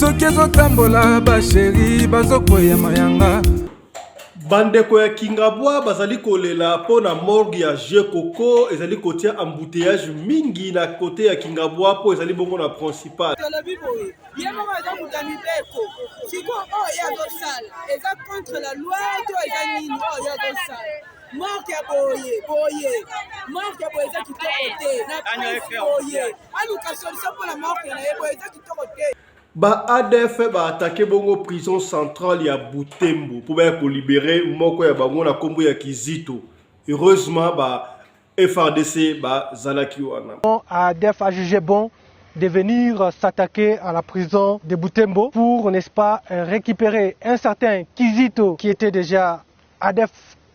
soki ezotambola basheri bazokwea mayanga. Bandeko ya Kingabwa bazali kolela po na morgue ya Jekoko ezali kotia embouteillage mingi na côté ya Kingabwa po ezali bongo na principal. Contre la loi, mort ya boye eza kitoko te aluka solution pour la mort ya boye eza kitoko te. Ba ADF ba attaqué bongo prison centrale ya Butembo pour ba ko libérer moko ya bango na kombo ya Kizito. Heureusement ba FRDC ba zalaki wana. ADF a jugé bon de venir s'attaquer à la prison de Butembo pour, n'est-ce pas, récupérer un certain Kizito qui était déjà ADF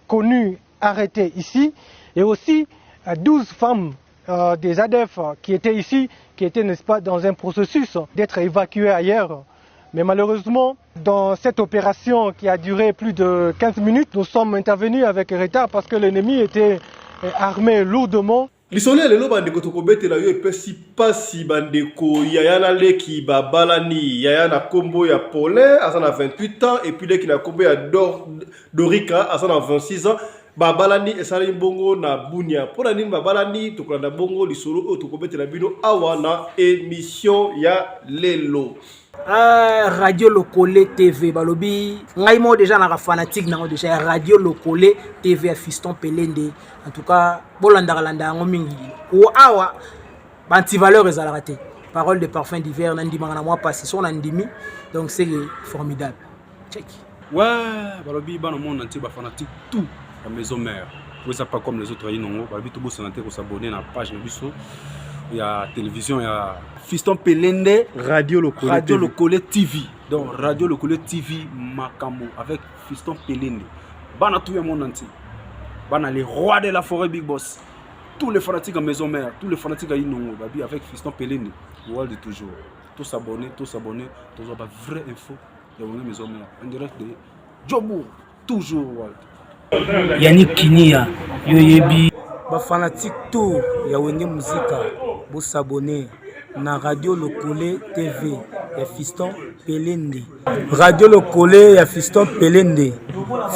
connu, arrêté ici, et aussi 12 femmes des ADF qui étaient ici, qui étaient, n'est-ce pas, dans un processus d'être évacuées ailleurs. Mais malheureusement, dans cette opération qui a duré plus de 15 minutes, nous sommes intervenus avec retard parce que l'ennemi était armé lourdement. Lisole lelo bandeko tokobetela yo epesi pasi bandeko yaya na leki babalani yaya na kombo ya Paulin asa na 28 ans et puis leki na kombo ya Dorika asa na 26 ans babalani esali bongo na bunya pona nini babalani tokolanda bongo lisolo o tokobetela bino awa na émission ya lelo. Radio Lokole TV balobi ngai mo déjà na fanatique na déjà Radio Lokole TV à Fiston Pelende. En tout cas bolanda landa ngo mingi ko awa banti valeur ezala te. Parole de parfum d'hiver nandi mangana moi passé son andimi donc c'est formidable. Check. Ouais, balobi bana monde entier ba fanatique tout la maison mère. Vous ça pas comme les autres yinongo balobi tout bo santé ko s'abonner na page na biso. Il y a télévision, il y a Fiston Pelende, Radio Lokole TV. Donc Radio Lokole TV Makamo avec Fiston Pelende. Bana tout le monde entier. Bana les rois de la forêt Big Boss. Tous les fanatiques à maison mère, tous les fanatiques à Inongo, babi avec Fiston Pelende. World de toujours. Tous s'abonner, tous avoir vraie info. Il y a une maison mère en direct de Jobour, toujours World. Yannick Kinia, Yoyebi. Ba fanatique tout ya wenge muzika bo s'abonner na Radio Lokole TV ya Fiston Pelende. Radio Lokole ya Fiston Pelende.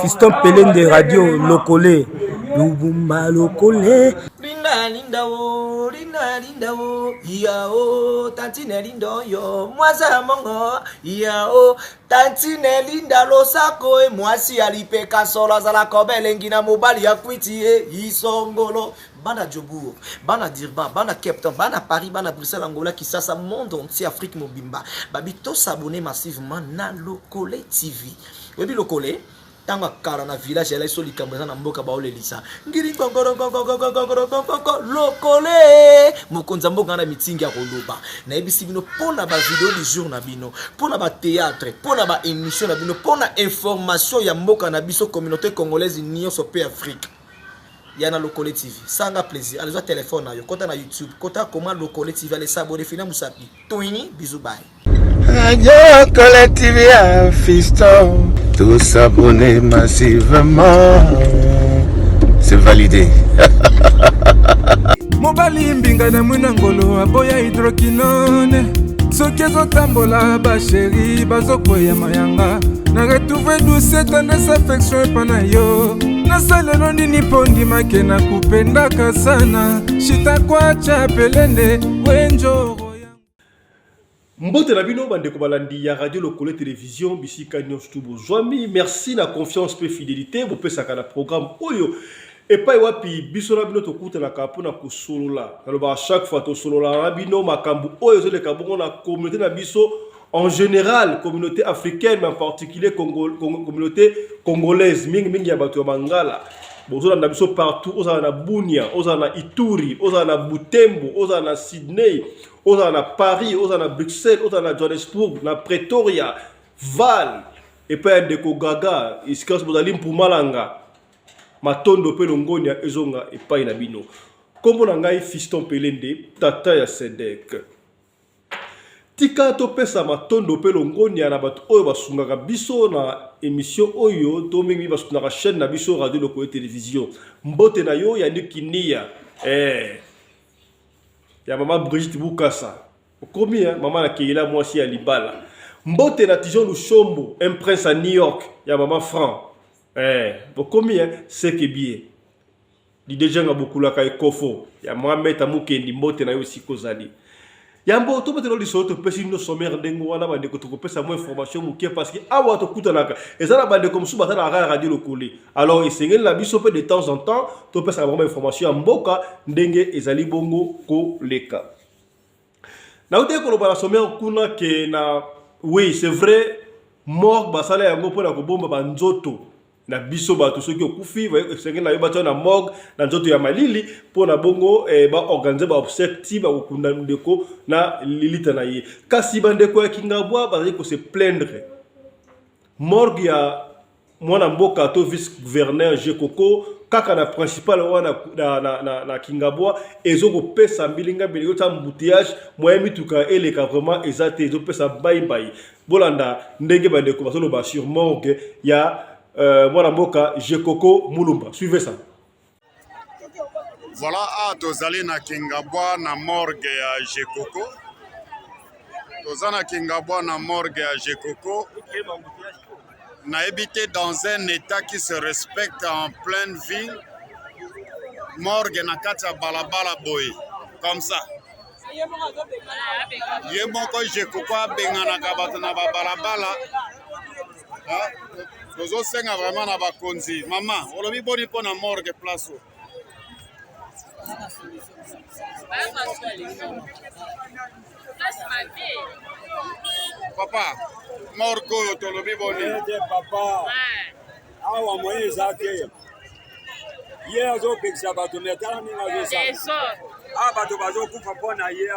Fiston Pelende Radio Lokole. Lubumba Lokole. Linda wo yao tantine lindo yo mwaza mongo yao tantine linda losako e mwasi alipeka sola za la kobelengi na mobali ya kwiti e isongolo bana Jobour bana Dirban bana Cape Town bana Paris bana Bruxelles Angola Kinshasa monde entier Afrique mobimba babi to s'abonner massivement na Lokole TV webi Lokole tanga kara na village la iso likambo na mboka ba olelisa ngiri gongoro Lokole mokonza mboka na mitingi ya koloba na ebisi bino pona ba vidéo du jour na bino pona ba théâtre pona ba émission na bino pona information ya mboka na biso communauté congolaise nyonso pe Afrique yana Lokole TV sanga plaisir allez téléphone na yo kota na YouTube kota comment Lokole TV allez s'abonner fina musapi toini bisous bye Radio Lokole TV à Fiston. Tous s'abonner massivement. C'est validé. Mobali mbinga na munangolo aboya hydroquinone. Soki ezotambola basheri bazokwea mayanga. Na retrouver douce tendresse affection epana yo. Nasalelo nini pondi make na kupendaka sana. Shitakwacha Pelende wenjo. Mbote na bino bandeko balandi ya Radio Lokole Télévision bisika nyonso bozwami merci na confiance pe fidélité bo pesaka na programme oyo epai wapi biso na bino tokuta na kapo na kosolola alors chaque fois to solola na bino makambu oyo zo le kabongo na communauté na biso en général communauté africaine mais en particulier communauté congolaise mingi ya bato ya Bangala bozo na biso partout oza na Bunia oza na Ituri oza na Butembo oza na Sydney oza na Paris oza na Bruxelles oza na Johannesburg na Pretoria Val et puis ndeko gaga iskas bozali Mpumalanga matondo pe longoni ya ezonga epai na bino kombo na ngai Fiston Pelende tata ya Sedek tika to pesa matondo pe longoni na bato oyo basungaka biso na émission oyo to mingi basungaka chaîne na biso Radio Lokole Télévision mbote na yo ya ndikinia ya maman Brigitte Bukasa okomi maman na Keila mwasi ya libala Mbote na Tijon Lushombo, un prince à New York, ya maman franc. Pour combien c'est que bien. Di déjà nga beaucoup la kay kofo. Ya Mohamed Amukendi mbote na yo sikozali. Ya mboto betelo li soto pesi no sommaire ndengo wana bande ko to pesa mo information mukie parce que awa to kutanaka. Ezala bande comme sous batala radio lokole. Alors esengeli la biso pe de temps en temps to pesa vraiment information ya mboka ndenge ezali bongo ko leka. Na uté ko lo bala sommaire kuna ke na oui, c'est vrai mort basala yango pona ko bomba banzoto. Na biso bato soki okufi sengeli na yo bato na morgue na nzoto ya malili pona bongo ba organiser ba obsèque ba kokunda ndeko na lilita na ye kasi bandeko ya Kingabwa bazali ko se plaindre morgue ya mwana mboka to vice gouverneur Jekoko kaka na principal wana na Kingabwa ezoko pesa mbilinga bilingo ta embouteillage moyen mituka eleka vraiment ezate ezo pesa bye bolanda ndenge bandeko basolo ba sur morgue ya Mwana mboka Jekoko Mulumba. Suivez ça. Voilà, tozali na Kingabwa na morgue ya Jekoko. Tozana Kingabwa na morgue ya Jekoko. Na habité dans un état qui se respecte en pleine ville. Morgue na kati ya balabala boye. Comme ça. Yemoko Jekoko abengana kabata na balabala. Tozo senga vraiment na bakonzi. Maman, olobi boni po na morgue place. Papa, morgue tolobi boni. Papa. Awa moye zake. Hier zo pekisa bato metana ninga zo. Bato bazo kufa pona hier.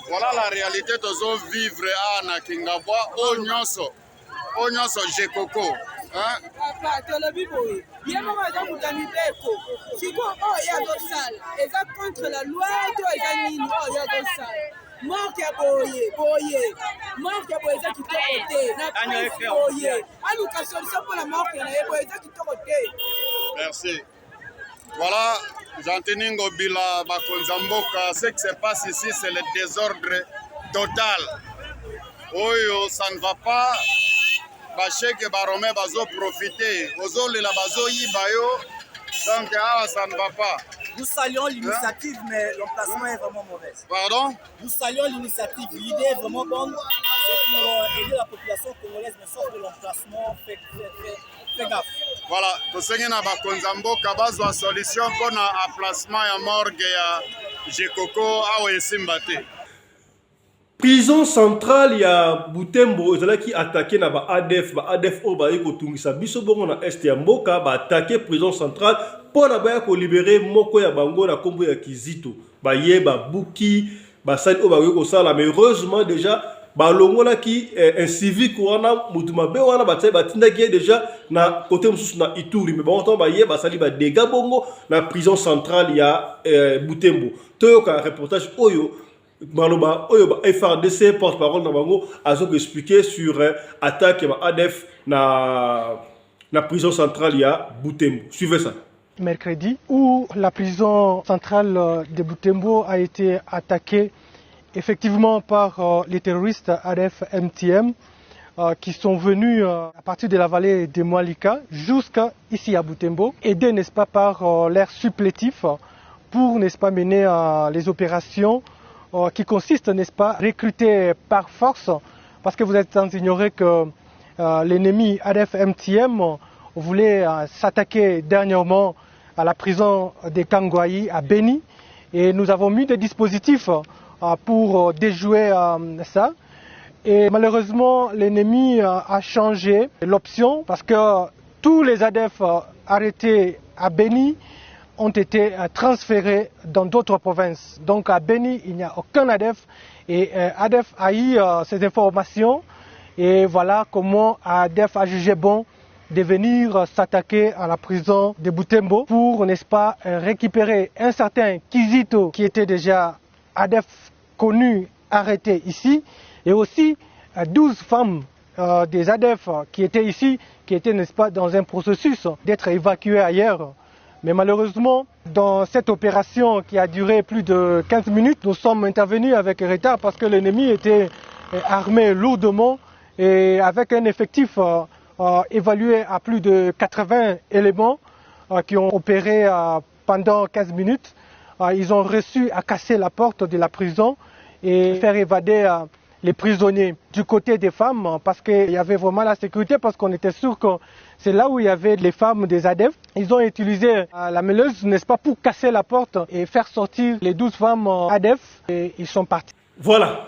Voilà la réalité tozo vivre na Kingabwa Onyonso. Onyonso Jekoko. Papa, tolobi boye. Yemo baza mutaniteko. Siko yazo sala. Eza contre la loi to eza nini yazo sala. Morgue ya boye. Morgue ya boye eza kitoko te. Na boye. Aluka solution pour la morgue na boye eza kitoko te. Merci. Voilà, Jean-Teningo Bila Bakonzamboka, ce qui se passe ici, c'est le désordre total. Oyo, ça ne va pas. Bacheke Baromé bazo profiter. Ozo le la bazo yibayo. Donc, ça ne va pas. Nous saluons l'initiative, mais l'emplacement est vraiment mauvais. Pardon? Nous saluons l'initiative. L'idée est vraiment bonne. C'est pour aider la population congolaise, mais sauf que l'emplacement fait gaffe. Voilà, tosengi na bakonzamboka bazwa solution pour na emplacement ya morgue ya Jekoko awa esimba te. Prison centrale ya Butembo ezalaki attaqué na ba ADF o ba yiko tungisa biso bongo na est ya mboka ba attaqué prison centrale pour na ba ko libérer moko ya bango na kombo ya Kizito ba yeba buki ba sali o ba yiko sala mais heureusement déjà balongola ki un civique wana mutuma be wana batsai batinda ki déjà na côté mususu na Ituri mais bon temps ba yeba sali ba dégâts bongo na prison centrale ya Butembo toyoka reportage oyo Maloba, FRDC porte-parole na bango azok expliquer sur attaque ya ADF na prison centrale ya Butembo. Suivez ça. Mercredi, où la prison centrale de Butembo a été attaquée effectivement par les terroristes ADF MTM qui sont venus à partir de la vallée de Moalika jusqu'à ici à Butembo, aidés n'est-ce pas par l'air supplétif pour n'est-ce pas mener les opérations qui consiste, n'est-ce pas, recruter par force, parce que vous êtes sans ignorer que l'ennemi ADF MTM voulait s'attaquer dernièrement à la prison de Kangwayi à Beni, et nous avons mis des dispositifs pour déjouer ça. Et malheureusement, l'ennemi a changé l'option parce que tous les ADF arrêtés à Beni ont été transférés dans d'autres provinces. Donc à Beni, il n'y a aucun ADF et ADF a eu ces informations et voilà comment ADF a jugé bon de venir s'attaquer à la prison de Butembo pour, n'est-ce pas, récupérer un certain Kizito qui était déjà ADF connu, arrêté ici, et aussi 12 femmes des ADF qui étaient ici, qui étaient, n'est-ce pas, dans un processus d'être évacuées ailleurs. Mais malheureusement, dans cette opération qui a duré plus de 15 minutes, nous sommes intervenus avec retard parce que l'ennemi était armés lourdement et avec un effectif évalué à plus de 80 éléments qui ont opéré pendant 15 minutes. Ils ont réussi à casser la porte de la prison et faire évader les prisonniers. Du côté des femmes, parce qu'il y avait vraiment la sécurité, parce qu'on était sûr que c'est là où il y avait les femmes des ADF. Ils ont utilisé la mêleuse, n'est-ce pas, pour casser la porte et faire sortir les 12 femmes ADF et ils sont partis. Voilà.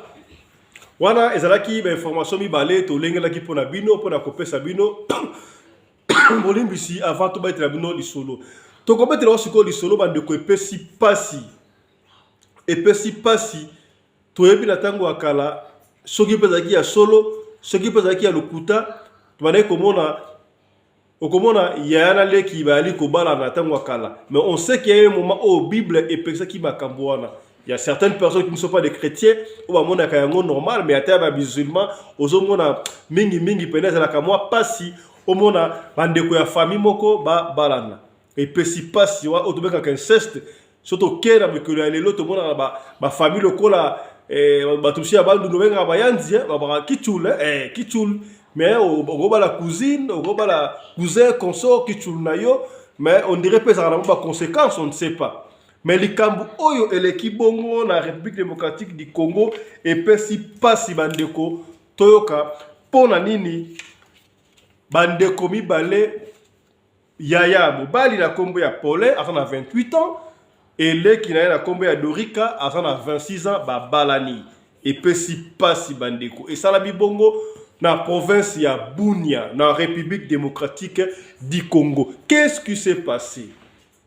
Wana ezalaki ba information mibale to lengelaki pona bino pona kopesa bino bolimbisi avant to batela bino lisolo. To kometela osiko lisolo bande ko epesi pasi. Epesi pasi to yebi na tango akala soki pezaki ya solo, soki pezaki ya lokuta, to bande komona okomona yana leki bali ko bala na tango akala. Mais on sait qu'il y a un moment où Bible epesaki makambo wana. Il y a certaines personnes qui ne sont pas des chrétiens, ou à mon akayango normal, mais à terre des musulmans, aux hommes mingi penez à la kamwa pasi, au mona bandeko ya famille moko balana. Et pesi pasi wa autobeka inceste, surtout kera que l'autre mona ba famille lokola ba touché à bandu novenga ba yanzi ba kichul kichul, mais au goba la cousine, au goba la cousin consort kichul na yo, mais on dirait que ça a pas conséquence, on ne sait pas. Mais les Kambu Oyo et l'équipe Bongo, la République démocratique du Congo, et pesi pasi bandeko, Toyoka, pona nini, bandeko mi balé, Yaya Mobali la combo ya Polé, à 28 ans, et les qui n'a la combo ya Dorika, à 26 ans, balani, et pesi pasi bandeko. Et ça la Bongo, na province ya Bunia, na République démocratique du Congo. Qu'est-ce qui s'est passé?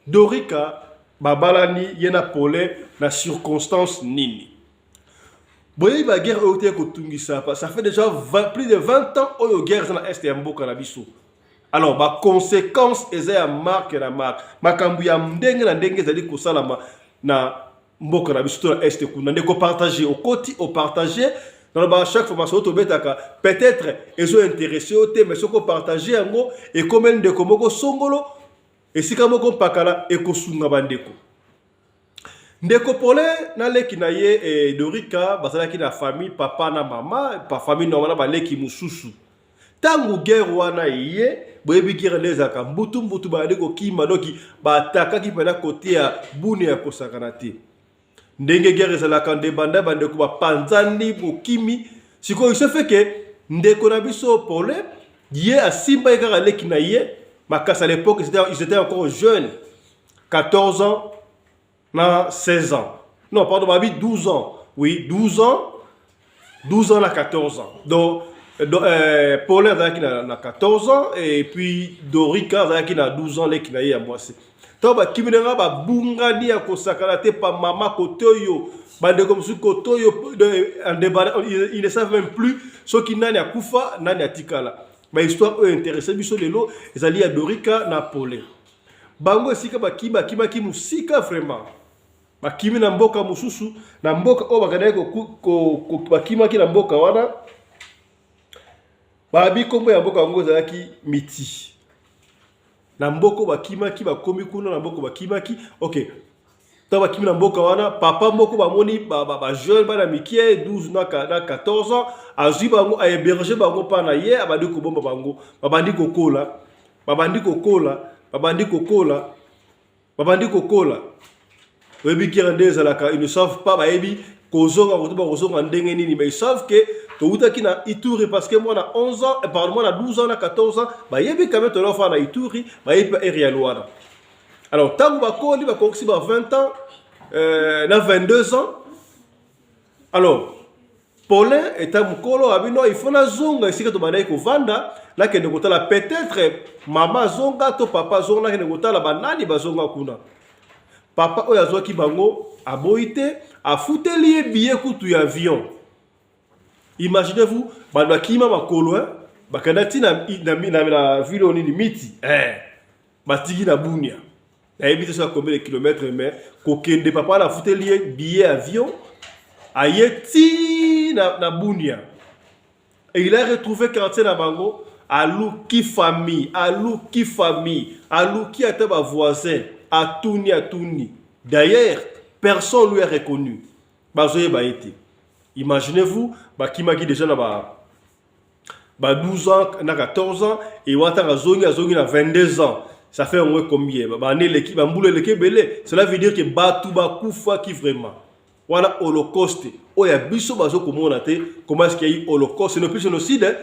Dorika, babalani yena polé na circonstance nini. Boye ba guerre ote ko tungisa ça fait déjà plus de 20 ans oyo guerre na est ya mboka na biso. Alors ba conséquence eza ya marque na marque. Makambu ya ndenge na ndenge zali ko salama na mboka na biso na est kuna ndeko partager au côté au partager dans ba chaque formation to betaka peut-être ezo intéressé au thème mais soko partager yango et comme ndeko moko songolo. Et si kamoko pakala ekosunga bandeko. Ndeko Polé na leki na ye Dorika bazalaki na famille papa na mama pa famille normala ba leki mususu. Tangu guerre wana ye boyebi guerre lezaka mbutu bandeko kima doki ba atakaki pena côté ya buni ya kosakana te. Ndenge guerre ezalaka ndebanda bandeko ba panzani bokimi siko il se fait que ndeko na biso Polé ye asimba ekaka leki na ye. À l'époque, ils étaient encore jeunes. 14 ans, 16 ans. Non, pardon, 12 ans. Oui, 12 ans. 12 ans à 14 ans. Donc Paul a 14 ans. Et puis Dorika a 12 ans. Il a donc, il ne savent même plus ce qui n'a pas kufa, n'a pas tikala. Mais histoire intéressée biso lelo ezali ya Dorika na Polé. Bango esika bakima ki musika vraiment. Bakimi na mboka mususu na mboka o bakadai ko bakima ki na mboka wana. Babi kombo ya mboka ngo ezalaki miti. Na mboko bakima ki bakomi kuna na mboko bakima ki. OK. Ta bakimi na mboka wana papa mboko bamoni ba jeune bana mikie 12 na 14 ans azui bango a héberger bango pa na ye abandi ko bomba bango babandi kokola webi kirandeza la ils ne savent pas baebi kozonga ndenge nini mais ils savent que to utaki na Ituri parce que moi na 11 ans et par moi na 12 ans na 14 ans bayebi quand même to la fa na Ituri bayebi area loana. Alors tango bakoli bakoksi ba 20 ans na 22 ans. Alors Paulin est un mukolo abino il faut na zonga ici que to banayi ko vanda là que ndeko tala peut-être maman zonga to papa zonga que ndeko tala banani bazonga kuna. Papa oyo azwaki bango aboite afuteli billet kutu ya avion. Imaginez-vous bando akima makolo bakandati na ville oni miti batigi na Bunia. Il habite sur combien de kilomètres, mais kokende papa la futeli billet avion ayeti na Bunia. Et il a retrouvé quartier na bango aluki famille, aluki ata ba voisin, atuni. D'ailleurs, personne lui a reconnu. Bazoye ba été. Imaginez-vous, Bakimaki déjà na 12 ans, na 14 ans, et Watanga Zongi na 22 ans. Ça fait au moins combien? Cela veut dire que Batouba Koufa qui vraiment. Voilà Holocauste. Oh, il y a biso bazo comment est-ce qu'il y a eu Holocauste? Ce n'est plus génocide. Hein?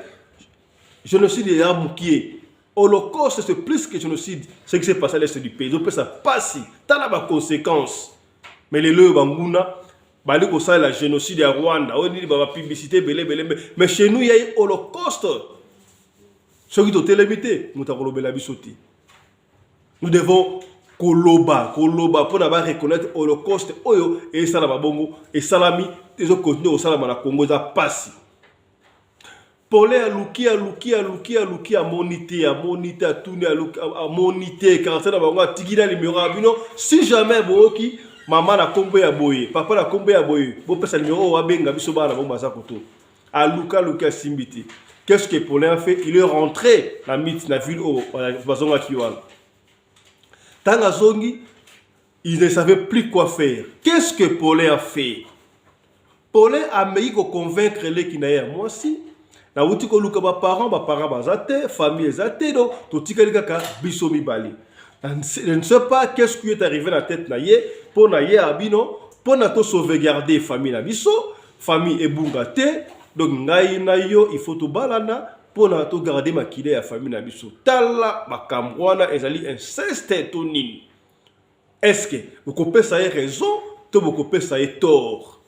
Génocide est à Moukié. Holocauste, c'est plus que génocide. Ce qui s'est passé à l'est du pays. Donc, ça passe. T'as la conséquence. Mais les leux Bangouna, ça la génocide à Rwanda. On dit la publicité, mais chez nous, il y a eu Holocauste. Ce qui est limité, nous avons la bisoté. Nous devons koloba pour reconnaître Holocauste oyo et salama bongo et salami ils ont continué au salama na Congo za passe. Paulé a monité à tourner à monité quand ça na bango tigina numéro abino si jamais boki maman na kombo ya boye papa na kombo ya boye bo pesa numéro wa benga biso bana bo maza koto a luka simbiti. Qu'est-ce que Paulé a fait? Il est rentré la mythe na ville au bazonga kiwana. Tangazongi, il ne savait plus quoi faire. Qu'est-ce que Paulin a fait? Paulin a mis à convaincre les qui n'aient moi aussi. Na wuti ko luka ba parents bazate, famille zate donc to tikali kaka bisomi bali. Je ne sais pas qu'est-ce qui est arrivé dans la tête naie pour naie abino pour na to sauvegarder famille na biso, famille ebungate donc ngai na yo il faut to balana pour nous garder ma kile ya famille na biso tala bakambwana ezali inceste to nini. Est-ce que vous pouvez ça raison to vous pouvez ça tort?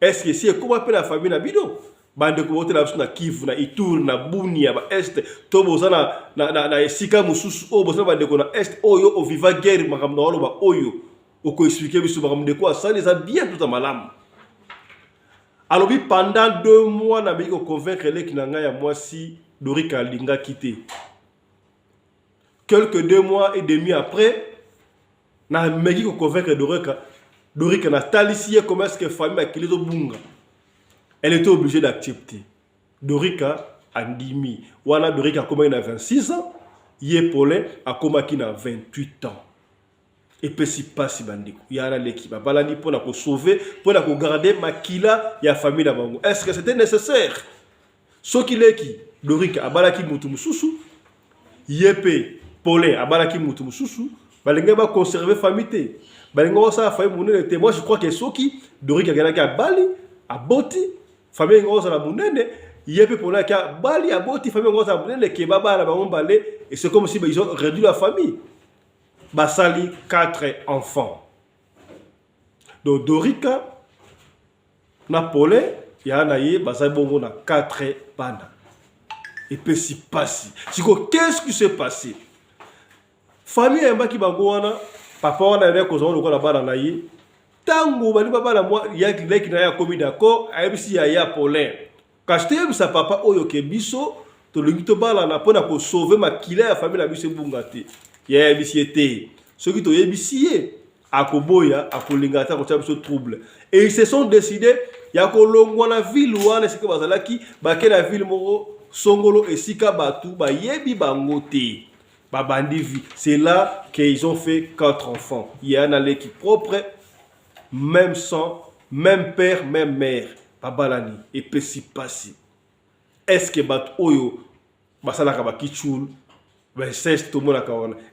Est-ce que si comment appelle la famille na bido bande ko wote na biso na Kivu na Ituri na Bunia ba est to bozana na esika mususu o bozana bande ko na est oyo o viva guerre makamna walo ba oyo o ko expliquer biso makamde ko ça les a bien tout à malam. Alors, pendant 2 mois, na miko convaincre les qui n'ont pas moi si Dorika Linga quitté. Quelques 2 mois et demi après, na miko convaincre Dorika na talissier comment est-ce que famille a quitté bunga. Elle était obligée d'accepter. Dorika a dimi. Wana Dorika a commencé à 26 ans, Yé Paulin a commencé à 28 ans. Et puis si pas si bandiko il y a l'équipe balani pour la sauver pour la garder makila ya famille na bango. Est-ce que c'était nécessaire? Ce qui est qui Dorika abalaki mutu mususu yepe Paulin abalaki mutu mususu balinga ba conserver famille balinga ça famille munene te. Moi je crois que ce qui Dorika ganaki abali aboti famille ngoza la munene yepe Paulin ka bali aboti famille ngoza la munene ke baba na bango balé et c'est comme si ils ont réduit la famille. Basali 4 enfants. Donc Dorika, Napoléon, Yanaye, Basali Bongo na 4 bana. Et puis si passé. Qu'est-ce qui s'est passé? Famille Yamba qui bangoana, papa wana a kozon lokola bana na ye. Tango bali baba na moi ya ki na ya komi d'accord, ayebisi ya Paulin. Kashte sa papa oyo ke biso to lingito bala na pona ko sauver ma kila ya famille na biso bungate. Ya BCT. Ceux qui ont ébissé, à Koboya, à Kolingata, à ce trouble. Et ils se sont décidés, il y a Kolongwana ville ou à Sika Bazalaki, la ville Moro, Songolo et Sika Batu, Yebi Bangote, Babandivi. C'est là qu'ils ont fait 4 enfants. Il y a un l'équipe propre, même sang, même père, même mère. Babalani, et Pessi Passi. Est-ce que Bat Oyo, Basalaka Bakichul, mais c'est tout le monde a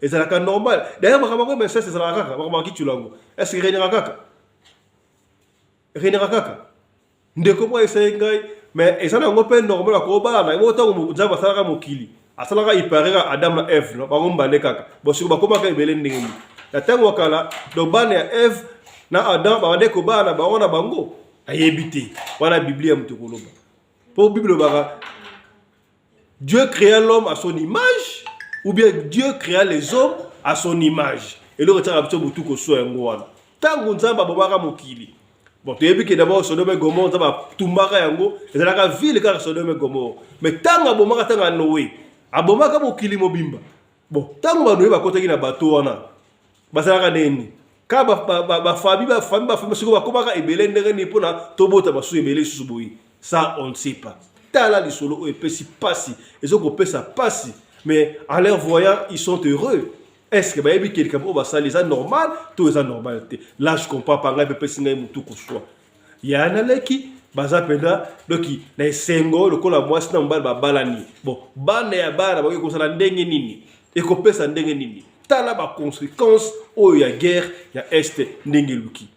et c'est la normal. D'ailleurs, mais c'est la caca. Est-ce que Réné Rakaka? Réné Rakaka? Ndeko essaye mais et ça n'a pas normal à Koba, mais autant que Java Sara Mokili. À Salara, il paraît à Adam la Eve, non? Par exemple, les caca. Bon, si vous avez commencé à Belending, la terre Wakala, donc Ban et Eve, na Adam, Bade Koba, na Baona Bango, a évité. Voilà la Bible, Mtukoloba. Pour Bible, Dieu créa l'homme à son image. Ou bien Dieu créa les hommes à son image. Et le retard absolu pour tout que soit un moine. Tant qu'on s'en va bombarder mokili. Bon, tu as vu que d'abord Sodome et Gomorrhe, ça va tout marrer yango. Et c'est la ville car Sodome et Gomorrhe. Mais tant qu'on bombarde tant à Noé, à bombarder mokili mobimba. Bon, tant qu'on va Noé va côté qui na bateau wana. Basa la neni. Quand ba famille ce qu'on va comment ebele ndenge pour na tobota ba sou ebele suboyi. Ça on ne sait pas. Tala li solo et peut si passer. Et ce qu'on peut ça passer. Mais en leur voyant, ils sont heureux. Est-ce que quelqu'un va ça les normal, tout les normalité. Là je comprends pas grave peut signer tout que soit. Il y a un qui baza penda donc na esengo lokola mwasi na mobali babalani bon bana ya bana bakoki kosala ndenge nini ekopesa ndenge nini tala baconséquence oyo ya guerre ya este ndenge eluki.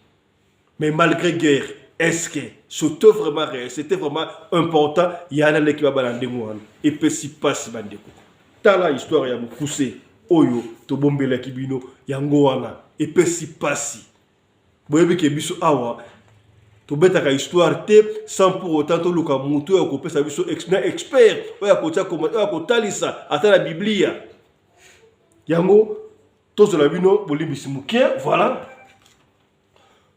Mais malgré guerre, est-ce que c'était vraiment réel, c'était vraiment important, il y a un équipe à l'endemouan et puis si pas si bandeko. Tala histoire ya mukuse oyo to bombela kibino yango wana et puis si pas si. Boyebi ke biso awa to betaka histoire te sans pour autant to luka mutu ya kopesa biso expert oya kotia comment oya kotalisa ata la biblia. Yango to la bino bolimbisi mukie voilà.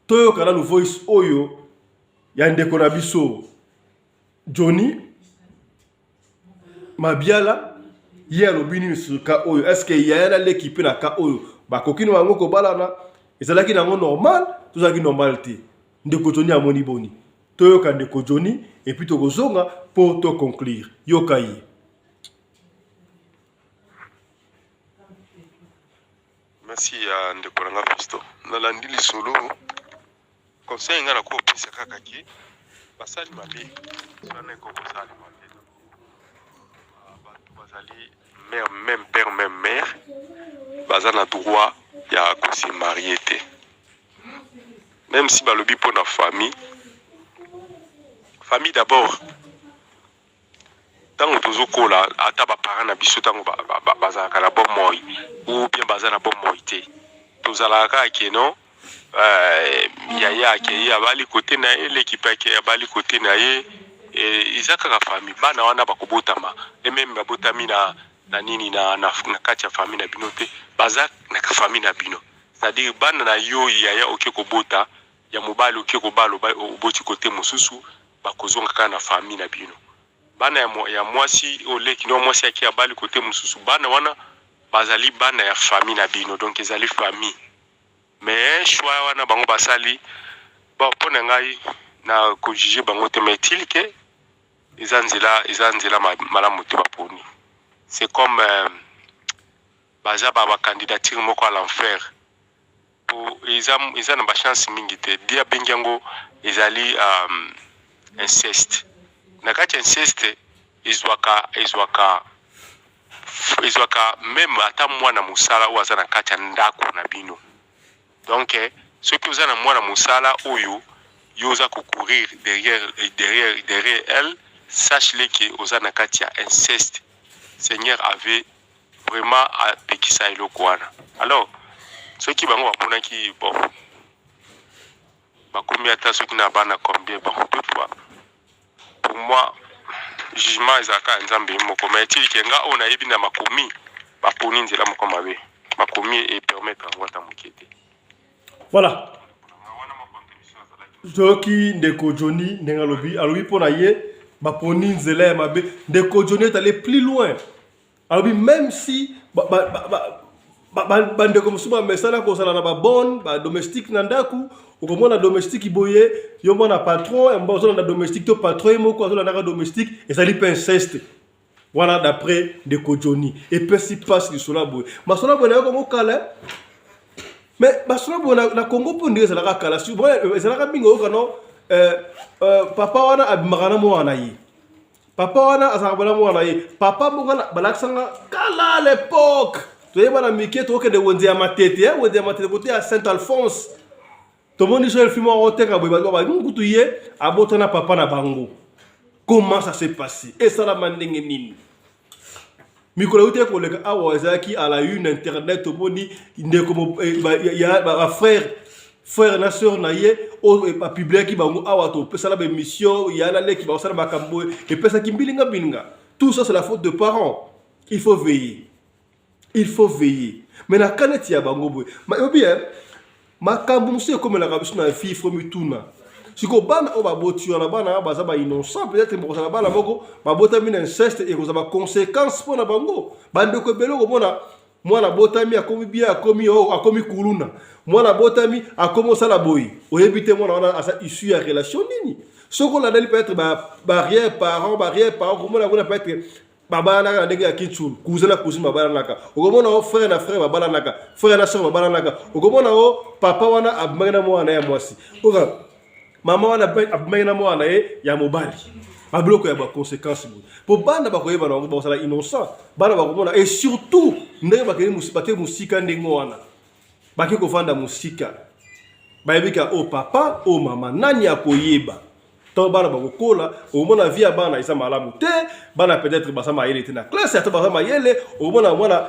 Toyo kana no voice oyo ya ndeko na biso Johnny Mabiala ye alobini sur ka oyo est-ce que ya na l'équipe na ka oyo ba kokino wango ko balana ezalaki nango normal tozaki normalité ndeko Johnny amoni boni toyo ka ndeko Johnny et puis to kozonga pour to conclure yokai. Merci à ndeko na Fisto nalandi lisolo conseil ngana ko pesa kaka ki basali mabe sana ko basali mabe basali mère même père même mère bazana droit ya ko se marier te même si balobi pour na famille d'abord tango tozokola ata ba parents na biso tango bazala kala bon moi ou bien bazana bon moi te tozala ka ke non yaya ke ya bali côté na l'équipe ke ya bali côté na ye izaka ka famille bana wana bakobotama et même babotami na nini na kati ya famille na bino te baza na ka famille na bino c'est-à-dire bana na yo yaya oke kobota ya mobali oke kobalo oboti côté mosusu bakozonga ka na famille na bino bana ya mwasi oleki no mwasi ya bali côté mosusu bana wana bazali bana ya famille na bino donc ezali famille. Mais choix wana bango basali bon pona ngai na ko juger bango te metil ke izanzela malamu te baponi. C'est comme baza ba candidature moko à l'enfer pour ils na ba chance mingi te dia bengango ezali inceste na kati inceste izwaka même ata mwana musala waza na kati ndako na bino. Donc, ceux qui ont moi dans Moussala, Oyo, ils ont courir derrière elle, sache-les que Ozana Katia inceste. Seigneur avait vraiment à Pekisa et Lokwana. Alors, ceux qui vont voir qui bon, combien de temps ceux qui n'ont pas combien, bon, toutefois, pour moi, jugement Isaka Nzambe, Mokometi, Kenga, on a ébi na makomi, Baponi Nzela Mokomabe, makomi et permettre à Wata Mukete. Voilà. Joki ndeko Johnny ndengalobi alobi pona ye baponi nzela mabe ndeko Johnny est allé plus loin. Alobi même si ndeko musuba mesala ko sala na ba bonne ba domestique na ndaku okomona domestique boye yo mona patron et mbozo na domestique to patron moko azola na domestique ezali pe inceste. Voilà d'après ndeko Johnny et peu si passe du sola boye. Ma sola boye na ko mokala. Mais basona bona na Congo pour ndenge la kala si bon ezalaka bingo kano papa wana abimagana mo wana yi papa wana azabala mo wana yi papa mongana balaksanga kala à l'époque toyeba na mike to ke de wonzi ya matete wonzi ya matete côté à Saint-Alphonse to moni so el film en oteka boy ba ngutu ye abota na papa na bango. Comment ça s'est passé et ça la mandenge nini Mikola ute ko leka awa ezaki à la une internet oboni ndeko ya frère na sœur na ye o pa publier ki bango awa to pesa la émission ya la leki ba sala makambo et pesa ki mbilinga bilinga. Tout ça c'est la faute de parents. Il faut veiller. Il faut veiller. Mais na kaneti ya bango boy. Ma bien makambo c'est comme la rabiso na fille faut mituna. Siko bana o baboti na bana baza ba innocent peut-être mo za bana moko babota mina inceste et ko za ba conséquences pour na bango bande ko belo ko mona mwana botami akomi bien akomi kuluna mwana botami akomo sala boy oyebite mwana wana asa issu ya relation nini soko la dali peut être barrière parents comment la peut être baba na ndenge ya kitchul kuzela kuzima baba naka okomona o frère na frère baba naka frère na sœur baba naka okomona o papa wana abmana mwana ya mwasi oka maman wana abimaki na mwana ye ya mobali babiloko ya baconséquence po bana bakoyeba na bango bazala innocent bana bakomona et surtout ndenge bakende mosika ndenge wana bake kovanda mosika bayebika o papa o mama nani akoyeba to bana bakokola omona vie ya bana eza malamu te bana peut-être basa mayele te na classe ata basa mayele omona mwana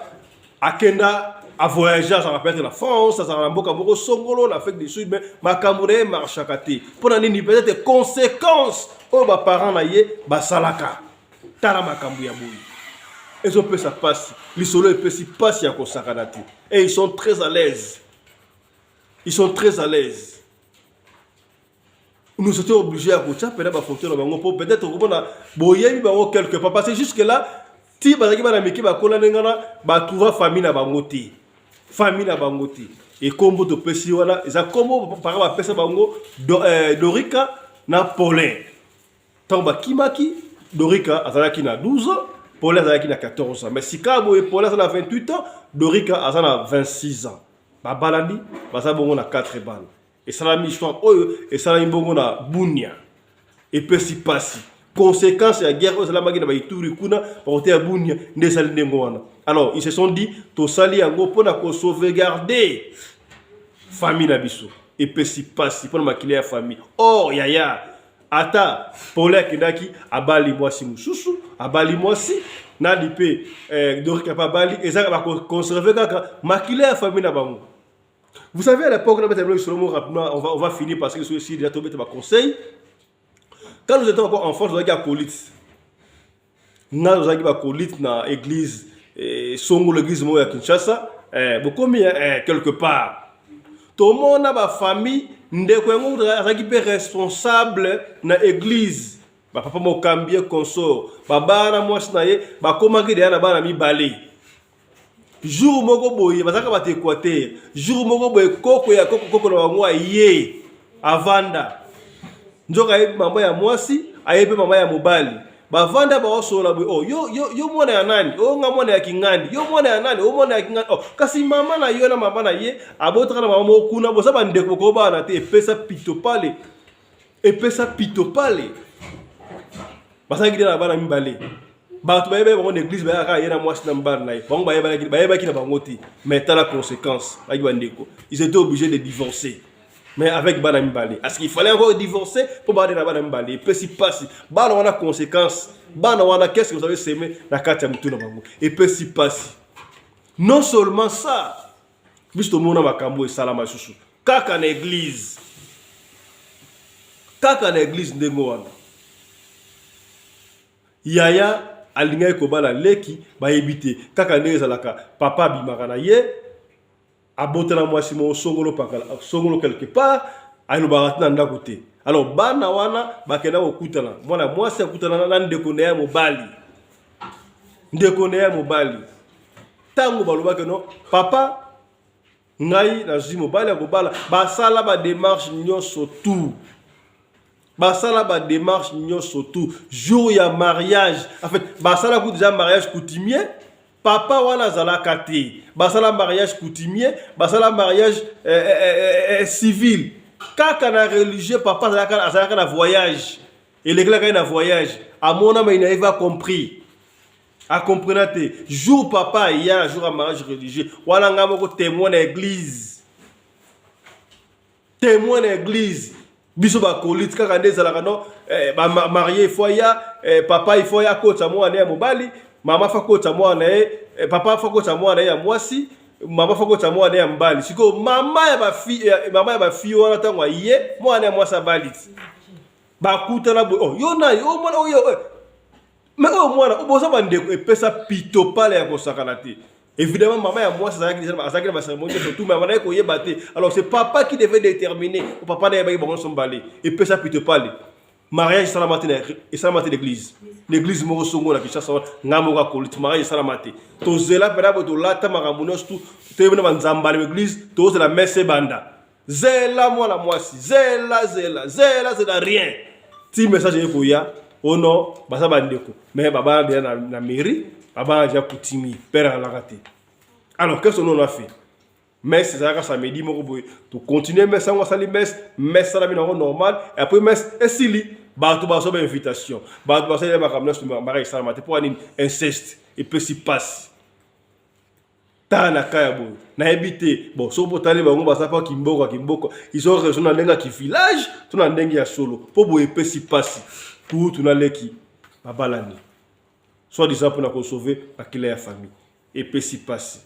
akenda à voyager, ça rappelle la France, ça va beaucoup songolo, l'Afrique du Sud, mais makamure marche à côté. Pour n'en peut-être des conséquences. Oh, bah parents naïe, bah salaka. Tara makambu ya boui. Et on peut ça passer. L'isolo peut s'y passer à Kosakanati. Et ils sont très à l'aise. Ils sont très à l'aise. Nous étions obligés à côté, peut-être qu'on a boyé quelque part. Parce que jusque-là, si bazaki bana meki bakola ndengana batrouva famille na bango te. Famille na bango te. Et kombo to pesi wana, eza kombo para ba pesa bango Dorika na Paulin. Tant ba kimaki Dorika azalaki na 12 ans, Paulin azalaki na 14 ans. Mais si kabo et Paulin a 28 ans, Dorika azana 26 ans. Ba balandi, baza bongo na 4 balles. Et ça la histoire oyo et ça la bongo na bunya. Et pesi pasi. Conséquence de la guerre aux Alamagis de Baïtouri Kuna, porté à Bounia, des Salindengoana. Alors, ils se sont dit, to sali en go pour sauvegarder famille Nabiso. Et puis, si pas, si pour maquiller la famille. Or, yaya, ata, pour les Kendaki, abali moi si moussou, abali moi si, nadi pe, Dorika pa bali, et ça va conserver kaka, maquiller la famille Nabango. Vous savez, à l'époque, on va finir parce que je suis déjà tombé de ma conseil. Quand nous étions encore enfants, nous avions acolytes. Nous avions acolytes dans l'église, Songo l'église de Kinshasa, beaucoup mis quelque part. Tout le monde a ma famille, nous sommes responsables dans l'église. Papa m'a cambié consort. Baba na moi sinaye, ba komaki de na bana mi balé. Jour moko boye, bazaka ba Équateur. Jour moko boye koko ya koko na ngwa yé avanda. Njoka yebi mama ya mwasi, ayebi mama ya mobali. Bavanda ba osola boye, oh yo mwana ya nani? Oh nga mwana ya kingandi. Yo mwana ya nani? Oh mwana ya kingandi. Oh kasi mama na yo na mama na ye, abotra na mama okuna bosa ba ndeko ko ba na te epesa pitopale. Epesa pitopale. Basa ngide na bana mibale. Ba to bayebe ba l'église ba ka yena mwasi na mbana na ye. Bango bayeba ki na bango ti. Mais ta la conséquence, ba ndeko. Ils étaient obligés de divorcer. Mais avec Bana Mbali. Est-ce qu'il fallait encore divorcer pour Bana Mbali? Et puis si passe, Bana wana conséquence. Bana wana qu'est-ce que vous avez semé na katia mutu na bango. Et puis si passe. Non seulement ça. Visto mona makambo et salama chouchou. Kaka na église. Kaka na église ndengo wana. Yaya alinga ekobala leki ba ebité. Kaka ndenge zalaka papa bimaka na ye. Abotana mwasi mo songolo pakala songolo quelque part aino baratna ndako te. Alors bana wana bakenda kokutana mwana mwasi akutana na ndeko na ya mobali. Ndeko na ya mobali. Tango balobaka no papa ngai na zi mobali akobala basala ba démarche nyonso tout. Basala ba démarche nyonso tout. Jour ya mariage. En fait, basala ku déjà mariage coutumier. Papa wana zalaka te. Basala mariage coutumier, basala mariage civil. Kaka na religieux papa zalaka na voyage. Et les gars na voyage. À mon âme il n'avait pas compris. A comprendre te. Jour papa il y a un jour à mariage religieux. Wala ngamoko témoin na église. Témoin na église. Biso ba kolite kaka ndezalaka no ba marié foya papa il foya kota mo ane mobali. Mama fakota mwana papa fakota mwana ya mwasi mama fakota mwana ya mbali siko mama ya ba fi wana tangwa ye mwana ya mwasa bali bakuta na oh yo na yo mwana oyo mais oh mwana oboza bandeko epesa pito pale ya kosakana te. Évidemment maman ya mwasi azaki na cérémonie surtout maman na ko yeba te. Alors c'est papa qui devait déterminer au papa na yeba bon son balé epesa pito pale. Mariage salamate et salamate l'église. L'église moko songo na Kinshasa ngamo ka kolite mariage salamate. To zela pera bo lata makamunos tout tebena banzamba l'église to zela messe banda. Zela mwana mwasi, zela rien. Ti message yeko ya ono basa bandeko. Mais baba dia na mairie, baba ja kutimi pera la raté. Alors qu'est-ce qu'on a fait? messe ezalaka samedi moko boye tocontinue messe yango asali messe salami nango normal et après messe esili bato bazoba invitation bato basali makambo nyonso mbaka esalama te mpo anini inceste epesi pasi tala na kaya boye nayebi te bon soki botali bango baza mpa kimboko ils ont raison na ndenge ya kivillage to na ndenge ya solo mpo boye epesi pasi kutu naleki babalani soit disant mpona kosauve bakila ya famille epesi pasi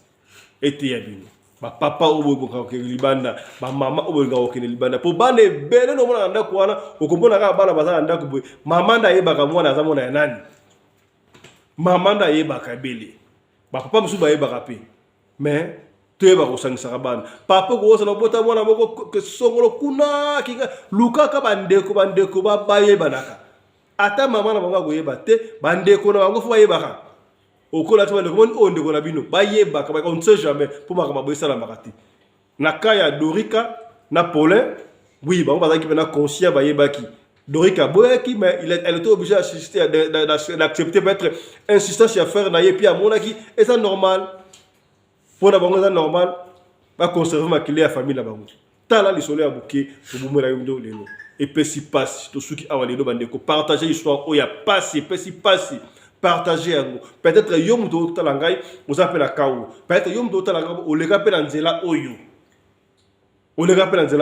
ete ya bino bapapa oyo bolinga kokende libanda bamama oyo bolinga kokende libanda mpo bana ebele nomona na ndako wana okomona kaka bana baza na ndako boye mama nde ayebaka mwana aza mwana ya nani mama nde ayebaka ebele bapapa mosusu bayebaka mpe mais toyebaka kosangisaka bana papa okokosana obota mwana moko songolo kuna kinga lukaka bandeko bayebanaka ata mama na bango akoyeba te bandeko na bango fo bayebaka okola te bandeko moni oyo ndeko na bino bayebaka on ne sait jamais mpo makambo boyesalamaka te na ka ya Dorika na Paulin oui bango bazalaki mpe na conscient bayebaki Dorika boyaki mais elle était obligée d'accepter peut-être insistance ya faire na ye puis amonaki eza normal pour na bango eza normal baconserve makili ya famille na bango tala lisolo ya buke tobumela yo ndo lelo epesi pasi tosuki awa lelo bandeko partager histoire oyo ya pasi epesi pasi partager yango peut-être yo muto otala ngai oza mpe na kawo peut-être yo muto otala ngai oleka mpe na nzela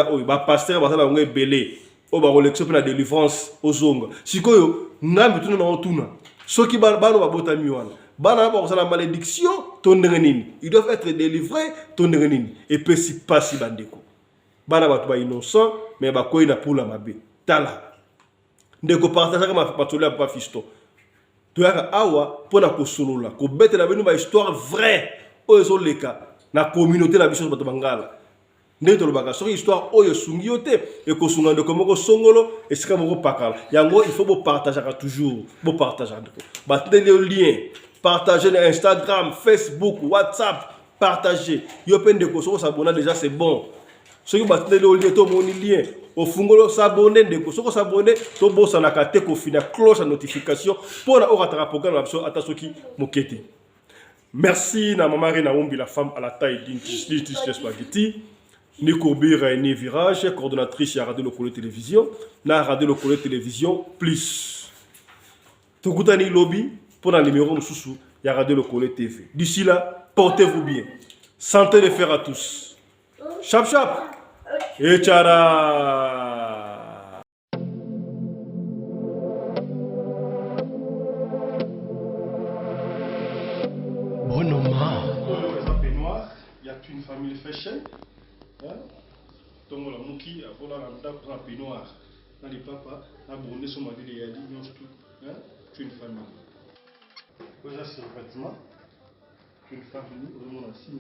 oyo bapaster basala bango ebele oyo bakolekisa mpe na délivrance ozonga sikoyo ngambi tuna na otuna soki bano babotami wana bana bakosala malédiction to ndenge nini ils doivent être délivrés to ndenge nini epesi pasi bandeko bana bato ba innocent mais bakoyi na pula mabe tala ndeko partager ma patoli ya papa Fiston toyaka awa mpona kosolola kobetela bino ba histoire vraie oyo ezoleka na communauté na biso bato bangala ndenge tolobaka soki histoire oyo esungi yo te ekosunga ndeko moko songolo esika moko pakala yango il faut bopartageaka toujours bopartageaka ndeko batindeli yo lien partager na Instagram, Facebook, WhatsApp, partager yo mpe ndeko soko s'abonner déjà c'est bon soki batindeli yo lien to moni lien ofungolo s'abonner ndeko soko s'abonner to bosanaka te kofina cloche à notification pour na okataka programme na biso ata soki mokete. Merci na mama Rena Ombi, la femme à la taille d'une t-shirt spaghetti. Ni Courbir ni Virage, coordonnatrice à Radio Lokole Télévision. Na Radio Lokole Télévision plus. Tokutani lobby pour le numéro de Soussou, il y a Radio Lokole TV. D'ici là, portez-vous bien. Santé de fer à tous. Chap chap. Et tchara. Bonoma. Il y a une famille fashion. Donc la mouki a volé la peignoir. Dans les papas, la bonne son mari les a dit non tout. Une famille. Déjà c'est le bâtiment. Une famille, on a signé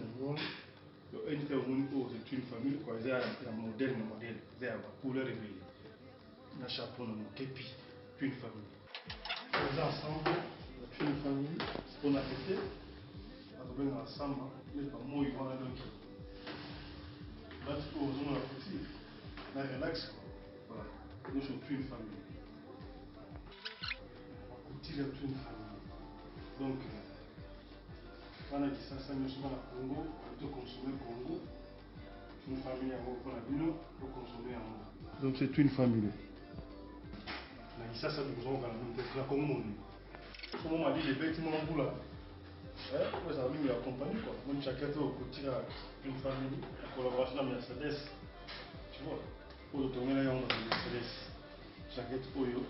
une famille quoi, c'est un modèle, c'est un couleur réveillée. Un chapeau dans mon képi, une famille. On est ensemble, une famille, on a fait, on est ensemble, mais pas moi, ils vont à l'autre. Là, tu peux oser la petite, là, relax, voilà, nous sommes une famille. On continue une famille. Donc, on a dit ça, nous sommes à Congo, on peut consommer Congo. Une famille à Congo, pour consommer en Congo. Donc, c'est une famille. On a dit ça, nous avons la Congo. Comme on m'a dit, les bâtiments en bout là. Vous avez mis la compagnie quoi. Même chacun au côté d'une famille, la collaboration avec Mercedes. Tu vois, pour le tourner là, on a Mercedes. Chacun Oyo,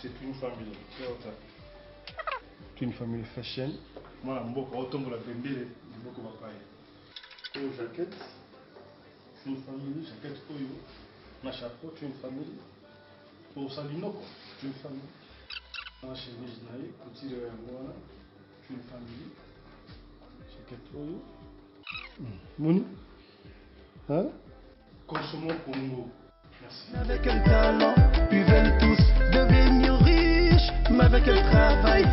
c'est une famille. C'est une famille fashion. Moi, la mboka, autant que la bembele, mboka papaye. Oyo jaquette, c'est une famille. Jaquette Oyo, ma chapeau, c'est une famille. Pour Salino quoi, c'est une famille. Ma chemise naïe, petit de voilà. Une famille. Jaquette Oyo. Moni. Hein? Consommons Congo. Merci. Avec un talent, ils veulent tous devenir riches, mais avec un travail,